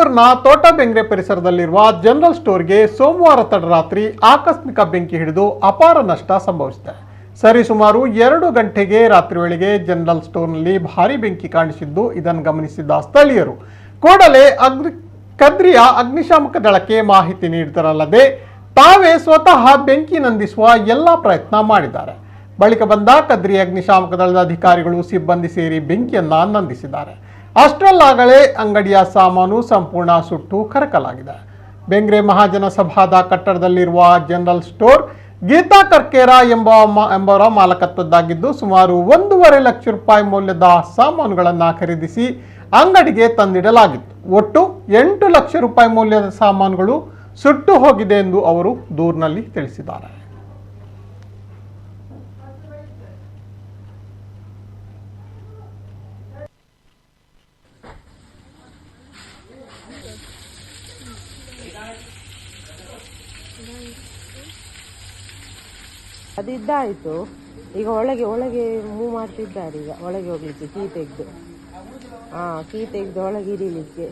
ಬೆಂಗಳೂರಿನ ತೋಟಬೆಂಗ್ರೆ ಪರಿಸರದಲ್ಲಿರುವ ಜನರಲ್ ಸ್ಟೋರ್ಗೆ ಸೋಮವಾರ ತಡರಾತ್ರಿ ಆಕಸ್ಮಿಕ ಬೆಂಕಿ ಹಿಡಿದು ಅಪಾರ ನಷ್ಟ ಸಂಭವಿಸಿದೆ. ಸರಿಸುಮಾರು 2 ಗಂಟೆಗೆ ರಾತ್ರಿ ವೇಳೆಗೆ ಜನರಲ್ ಸ್ಟೋರ್ನಲ್ಲಿ ಭಾರೀ ಬೆಂಕಿ ಕಾಣಿಸಿದ್ದು ಇದನ್ನು ಗಮನಿಸಿದ ಸ್ಥಳೀಯರು ಕೂಡಲೇ ಕದ್ರಿಯ ಅಗ್ನಿಶಾಮಕ ದಳಕ್ಕೆ ಮಾಹಿತಿ ನೀಡಿದರಲ್ಲದೆ ತಾವೇ ಸ್ವತಃ ಬೆಂಕಿ ನಂದಿಸುವ ಎಲ್ಲ ಪ್ರಯತ್ನ ಮಾಡಿದ್ದಾರೆ. ಬಳಿಕ ಬಂದ ಕದ್ರಿ ಅಗ್ನಿಶಾಮಕ ದಳದ ಅಧಿಕಾರಿಗಳು ಸಿಬ್ಬಂದಿ ಸೇರಿ ಬೆಂಕಿಯನ್ನ ನಂದಿಸಿದ್ದಾರೆ. ಅಷ್ಟರಲ್ಲಾಗಲೇ ಅಂಗಡಿಯ ಸಾಮಾನು ಸಂಪೂರ್ಣ ಸುಟ್ಟು ಕರಕಲಾಗಿದೆ. ಬೆಂಗ್ರೆ ಮಹಾಜನ ಸಭಾದ ಕಟ್ಟಡದಲ್ಲಿರುವ ಜನರಲ್ ಸ್ಟೋರ್ ಗೀತಾ ಕರ್ಕೇರ ಎಂಬವರ ಮಾಲಕತ್ವದ್ದಾಗಿದ್ದು ಸುಮಾರು 1.5 ಲಕ್ಷ ರೂಪಾಯಿ ಮೌಲ್ಯದ ಸಾಮಾನುಗಳನ್ನು ಖರೀದಿಸಿ ಅಂಗಡಿಗೆ ತಂದಿಡಲಾಗಿತ್ತು. ಒಟ್ಟು 8 ಲಕ್ಷ ರೂಪಾಯಿ ಮೌಲ್ಯದ ಸಾಮಾನುಗಳು ಸುಟ್ಟು ಹೋಗಿದೆ ಎಂದು ಅವರು ದೂರಿನಲ್ಲಿ ತಿಳಿಸಿದ್ದಾರೆ. ಅದಿದ್ದಾಯಿತು. ಈಗ ಒಳಗೆ ಮೂವ್ ಮಾಡ್ತಿದ್ದಾರೆ. ಈಗ ಒಳಗೆ ಹೋಗ್ಲಿಕ್ಕೆ ಕೀ ತೆಗೆದು ಒಳಗೆ ಇಡೀಲಿಕ್ಕೆ